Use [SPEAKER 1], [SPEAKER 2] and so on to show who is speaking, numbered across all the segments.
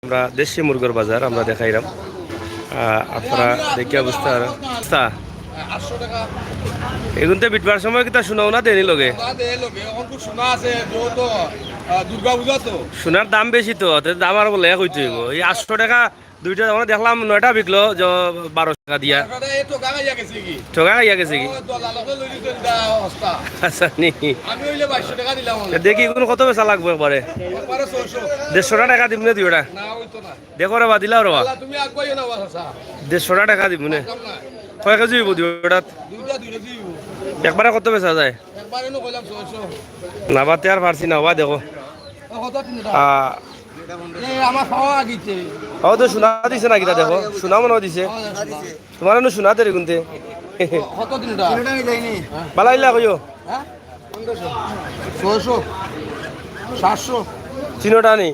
[SPEAKER 1] আমরা দেশি মুরগির বাজার আমরা দেখাইলাম আপনারা দেখি অবস্থা এগুনতে বিটবার সময় কিতা শোনাও না দেরি লগে সোনার দাম বেশি তো দাম আর বলে হইতে এই 800 টাকা দুইটা আমরা দেখলাম 9টা বিকলো 12 টাকা দিয়া ঠকা খাইয়া গেছে কি আচ্ছা নি দেখি কোনো কত বেচা লাগবে একবারে 150 টাকা দিব না দুইটা দেখো রে বা দিলাও রে 150 টাকা দিব না কয় কেজি হইব দুইটা একবারে কত বেচা যায় নাবাতে আর পারছি না বা দেখো তো শোনা দিছে না কিটা দেখো শোনা মনে দিছে তোমার শোনা দেরি গুনতে বালাইলা কইও 700 চিনোটা নেই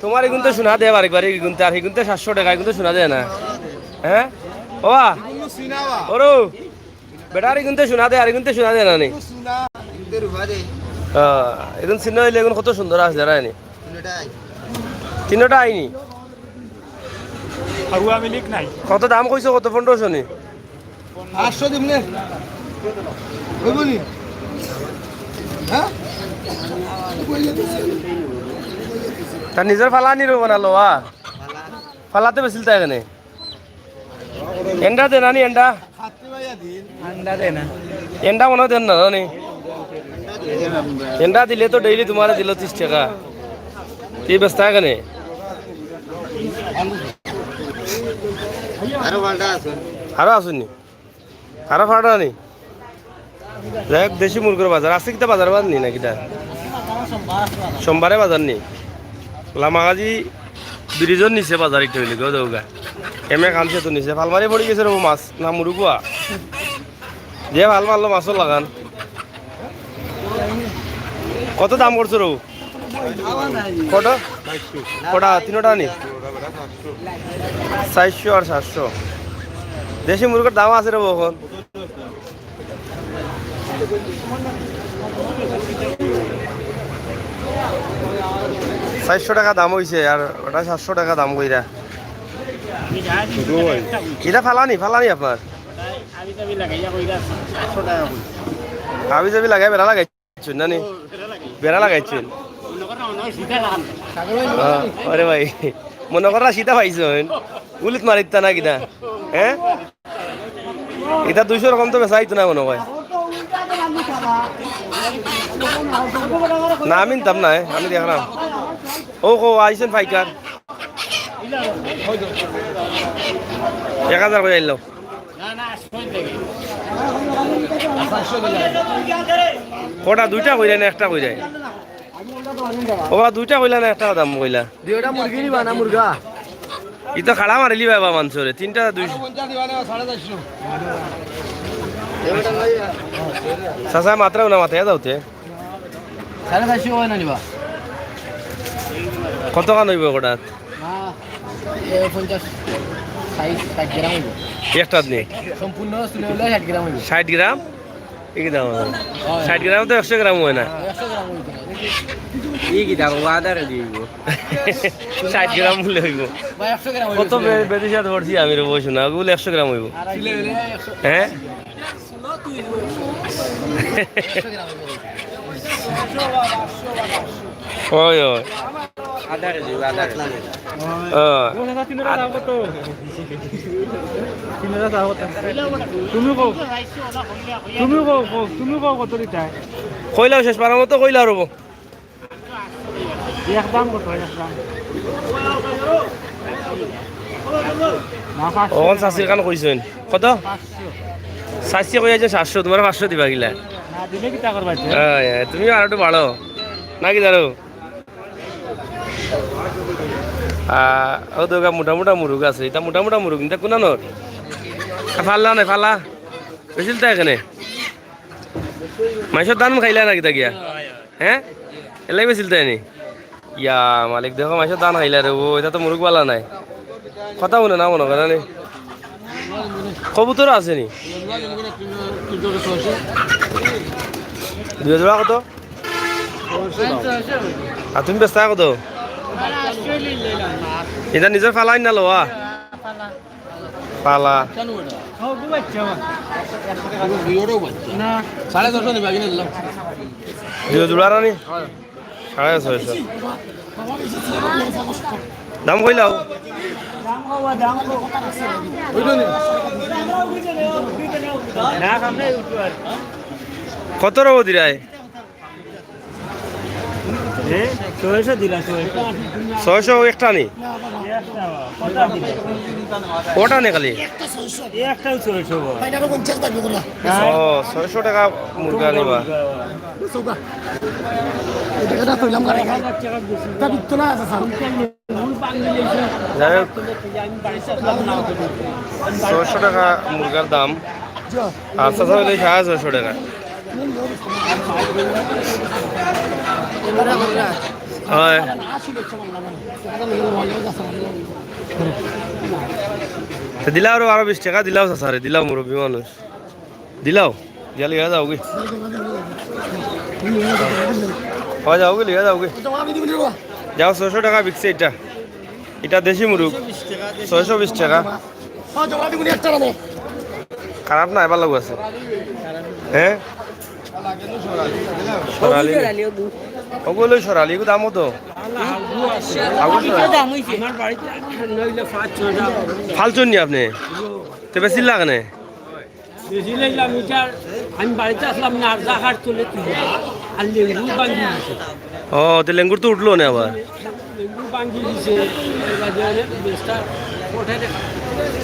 [SPEAKER 1] তোমার এগুনতে শোনা দেয় আরেকবার এগুনতে আর এগুনতে 700 টাকা এগুনতে শোনা দেয় না হ্যাঁ ওবা ওরো বেটার এগুনতে শোনা দেয় আর এগুনতে শোনা দেয় না নি এগুন চিহ্ন হইলে এগুন কত সুন্দর আছে যারা নি তিনটা আইনি কত দাম কইছো কত 1500 নি 800 দিমনে কইবনি হ্যাঁ তা নিজের ফালা নি রব না লোয়া ফালাতে বেছিল তাই এখানে এন্ডা দে নানি এন্ডা আন্ডা দে না এন্ডা মনে দেন না নানি এন্ডা দিলে তো ডেইলি তোমারে দিল 30 টাকা কি ব্যস্ত এখানে আরো আসুন আরো ফাটা নি দেখ দেশি মুরগির বাজার আছে কিটা বাজার বাদ নি না কিটা সোমবারে বাজার নি লামাগাজি ব্রিজর নিচে বাজার ইট হইলে গো দেউগা এমে কানছে তো নিচে ফালমারি পড়ে গেছে রে মাছ না মুরগুয়া যে ভাল মারলো মাছও লাগান কত দাম করছো রো কটা কটা তিনটা নি 400 আর 700 দেশি মুরগির দাম আছে রে এখন 400 টাকা দাম হইছে আর ওটা 700 টাকা দাম কইরা এটা ফালানি আপনার আবি যাবি লাগাই বেড়া লাগাইছেন না নি বেড়া লাগাইছেন আরে ভাই মনে করা সীতা পাইছেন গুলিত মারিতা না কিনা হ্যাঁ এটা 200 রকম তো বেচা হইতো না মনে হয় না আমি নিতাম না আমি দেখলাম ও আইসেন ফাইকার 1000 করে আইল কটা দুইটা কইলা না একটা কইরা ও দুইটা কইলা না একটা দাম কইলা দুইটা মুরগি নিবা না মুরগা ইতো খাড়া মারিলি বাবা মানসরে তিনটা 200 সাসা মাত্রা না মাথায় যাওতে 450 হয় না নিবা কত কান হইব কটা না 50 60 গ্রাম হইব একটা নে সম্পূর্ণ শুনে হলে 60 গ্রাম হইব 60 গ্রাম কি দাম 60 গ্রাম তো 100 গ্রাম হয় না 100 গ্রাম হইব এই কি দাম ওয়াদারে দিব 60 গ্রাম হলে হইব ভাই 100 গ্রাম হইব কত বেদিশা ধরছি আমি রে বসু না ওগুলো 100 গ্রাম হইব হ্যাঁ 100 গ্রাম হইব ওই ওই আদারে দিব আদারে কইলাও শেষ পারার মতো কইলা রব চাষির কান কইছেন কত 400 কই আছে 700 তোমার 500 দিবা গিলা তুমি আর একটু বাড়ো নাকি জানো ও দোকা মোটা মুরগ আছে এটা মোটা মুরগ এটা কোন ফাল্লা নাই ফাল্লা বেছিল তা এখানে মাইসর দান খাইলা নাকি তা গিয়া হ্যাঁ এলাই বেছিল তাই নি ইয়া মালিক দেখো মাইসর দান খাইলা রে ও এটা তো মুরগ বালা নাই কথা মনে না মনে করে নি কবুতর আছে নি 2000 কত আর তুমি ব্যস্ত কত এটা নিজের ফালাই না লোয়া পালা জোড়া রানি 650 দাম কইলাও কত রব দিরায় 600 একটা নি ওটা নে খালি 600 টাকা মুরগা নিবা যাই হোক 600 টাকা মুরগার দাম আর চাচা হইলে 650 টাকা হয় দিলাও আরো 20 টাকা দিলাও চাচারে দিলাও মুরব্বী মানুষ দিলাও দিয়া লিয়া যাওগে হয় যাওগে লিয়া যাওগে যাও 600 টাকা বিকছে এটা দেশি মুরগ 620 টাকা খারাপ না এবার লাগু আছে হ্যাঁ সরালি ওগুলো সরালি এগুলো দামও তো ফালছুন নি আপনি তো বেশি লাগে না
[SPEAKER 2] আমি বাড়িতে আসলাম না আর জাহার চলে আর লেঙ্গুর বাঙ্গি দিছে
[SPEAKER 1] ও তো লেঙ্গুর তো উঠলো না আবার
[SPEAKER 2] লেঙ্গুর বাঙ্গি দিছে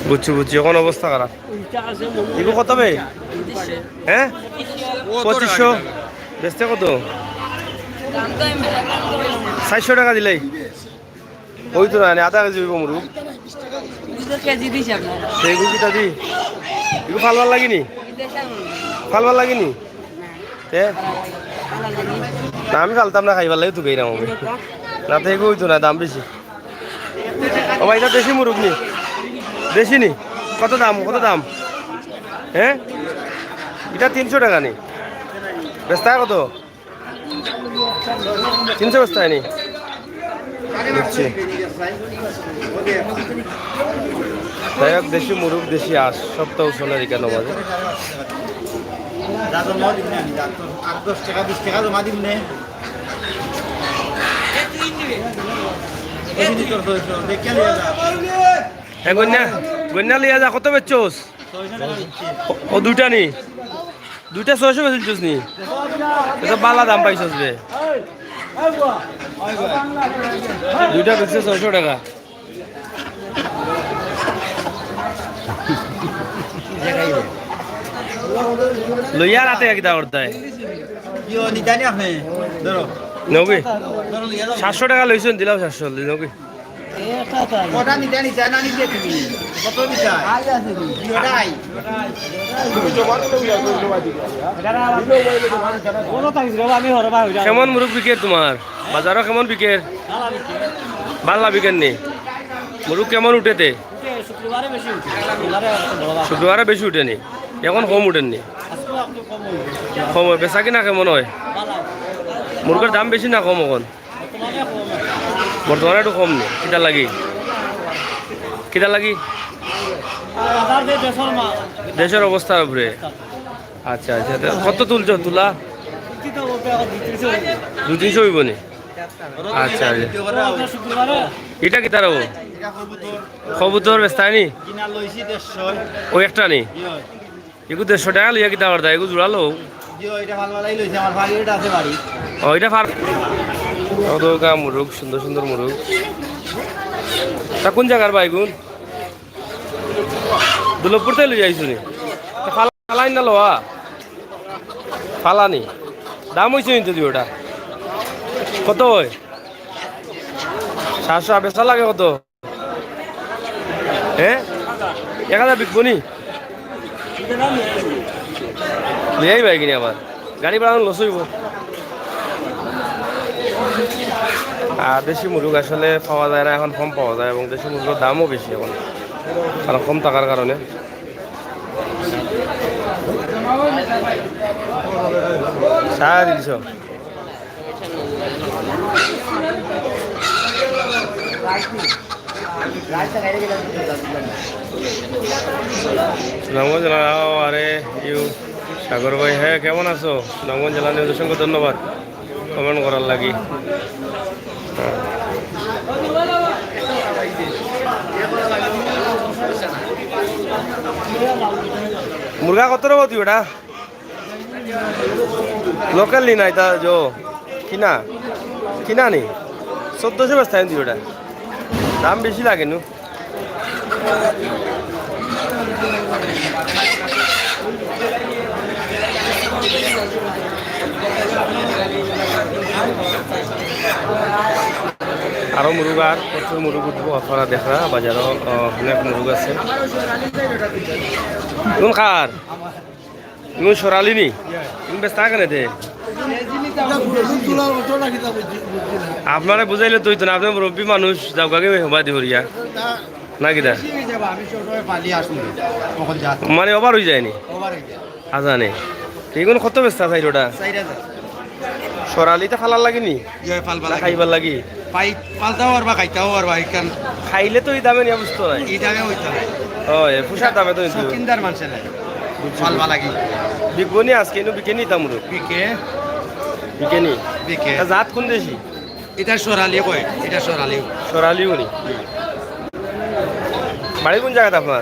[SPEAKER 1] বুঝছি এখন অবস্থা খারাপ এগুলো কত বে হ্যাঁ 2500 বেচতে কত 400 টাকা দিলেই ওই তো না আধা কেজি হইব মুরু
[SPEAKER 2] কেজি দিছে আপনার
[SPEAKER 1] সেই গুজিটা দি এগুলো ফালবার লাগেনি ফালবার লাগেনি না আমি ফালতাম না খাইবার লাগে তো গেইরাম হবে না তো এগুলো হইতো না দাম বেশি ও ভাই এটা দেশি মুরগ নি দেশি নি কত দাম হ্যাঁ এটা 300 টাকা নি বেচতায় কত 300 বেচতায় নি বুঝছি যাই হোক দেশি মুরগ দেশি আস সপ্তাহ সোনারি কেন মাঝে গন্যা লিয়া যা কত বেচছোস ও দুইটা নি দুইটা 600 বেচছিস নি এটা বালা দাম পাইছস রে দুইটা বেচছে 600 টাকা লইয়া রাতে কিটা করতে নবী 700 টাকা লইছেন দিলাম 700 নবী কেমন মুরগ বিকের তোমার বাজারও কেমন বিকের বাল্লা বিকের নেই মুরগ কেমন উঠেতে শুক্রবারে বেশি উঠেনি এখন কম উঠেননি কম হয় বেচা কিনা কেমন হয় মুরগের দাম বেশি না কম এখন বর্তমানে একটু কম নেই কিটা লাগি দেশের অবস্থার উপরে আচ্ছা আচ্ছা কত তুলছো তুলা 200-300 হইব নি আচ্ছা এটা কি তার কবুতর বেচতায় নি ও একটা নি এগুলো 150 টাকা লইয়া কিতা করতা এগুলো জোড়ালো ও এটা ফার মুরগ সুন্দর সুন্দর মুরগ তা কোন জায়গার বাইগুন দুলভপুর থেকে লই যাইছো নি ফালাই না লোয়া ফালানি দাম হয়েছে কিন্তু ওটা কত হয় 700 বেচা লাগে কত হ্যাঁ 1000 বিকবো নি লিয়াই ভাই কিনি আবার গাড়ি ভাড়া লস হইব আর দেশি মুরগ আসলে পাওয়া যায় না এখন কম পাওয়া যায় এবং দেশি মুরগের দামও বেশি এখন কারণ কম টাকার কারণে সাড়ে 300 সুনামগঞ্জ জেলা আরে ইউ সাগর ভাই, হ্যাঁ কেমন আছো? সুনামগঞ্জ জেলা নিউজ অসংখ্য ধন্যবাদ কমেন্ট করার লাগি। মুরগা কত রকম তুই ওটা লোকাল নি না, এটা যো কিনা কিনা নি 1400 ব্যস্ত তুই ওটা, দাম বেশি লাগে নু। আরো মুরগ, আর প্রচুর মুরগ উঠবো আপনারা দেখা বাজারও অনেক মুরগ আছে। কোন খার তুমি সরালি নি তুমি ব্যস্ত কেন দে আপনারা বুঝাইলে তুই তো না, আপনি মুরব্বী মানুষ যাওয়াকে হবা দিবরিয়া না কিনা মানে ওভার হয়ে যায়নি আজানে এইগুলো কত ব্যস্ত আছে ওটা সরালিতে ফালার লাগেনি খাইবার লাগি খাইলে তো এই দামে নিয়ে বুঝতো না, ফুসার দামে তো বিকবনি আজকে বিকেনি তামরু বিকেনি জাত কোন দেশি
[SPEAKER 3] এটা সরালি কয়, এটা সরালি
[SPEAKER 1] সরালিও নি। বাড়ি কোন জায়গাতে আপনার?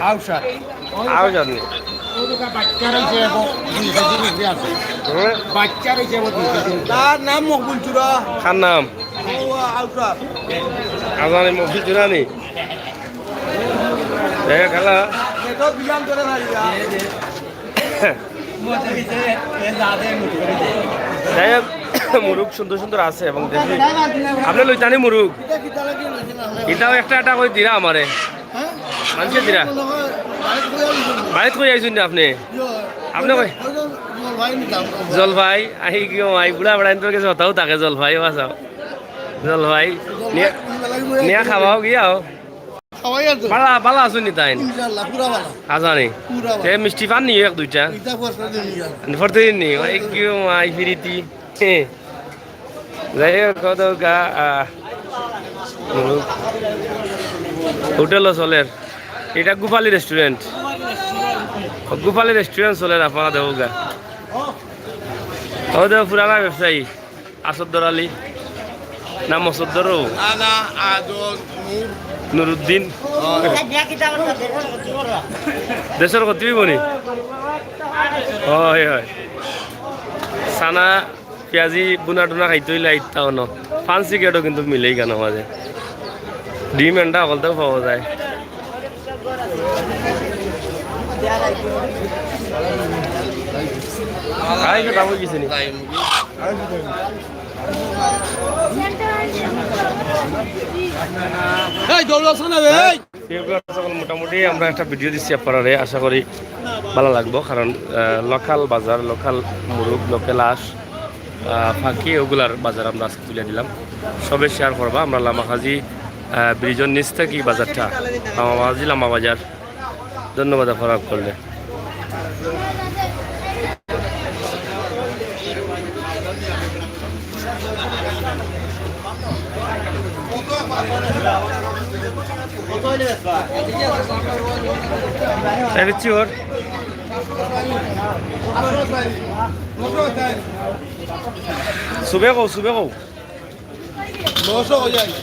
[SPEAKER 1] আউসাদ নি।
[SPEAKER 3] তার নাম মকবুল চূড়া,
[SPEAKER 1] খার নাম আজানি মকবুল চূড়া নি। খেলা মুরুগ সুন্দর সুন্দর আছে এবং দেখি আপনি লইতানি মুরুগ এটাও একটা একটা করে দিরা আমারে মানুষের দিরা বাড়িতে কই আইসুন না আপনি আপনি কই জলভাই আহি কিয় আই বুড়া বড়াইন তোর কাছে হতাও তাকে জলভাই বাসাও জলভাই নিয়া খাওয়াও গিয়াও বালা বালা আছুন নি তাই আজানি মিষ্টি পান নি এক দুইটা প্রতিদিন নি কিয় আই ফিরিতি যাই হোক হোটেল চলের এটা গোপালী রেস্টুরেন্ট, গোপালী রেস্টুরেন্ট চলের আপনারা দেখো গা ও দেখো পুরানা ব্যবসায়ী আসদ্দর আলী না মসদ্দরও নুরুদ্দিন দেশের কত বনি হয় হয় সানা পেঁয়াজি বুনা টুনা খাইতে হইলে আইতাও ন ফান্সি কেটও কিন্তু মিলেই কেন মাঝে ডিম এন্ডা সকলতেও পাওয়া যায়। মোটামুটি আমরা একটা ভিডিও দিচ্ছি আপনারা, আশা করি ভালো লাগবো, কারণ লোকাল বাজার, লোকাল মুরগ, লোকাল হাঁস, ফাঁকি ওগুলার বাজার আমরা আজকে তুলে দিলাম। সবে শেয়ার করবা। আমরা লামাহাজি ব্রিজের নিচ থেকে বাজারটা লামাহাজি লামা বাজার। ধন্যবাদ আপনারা করলে। सुबह को
[SPEAKER 3] 900 हो जाएगा।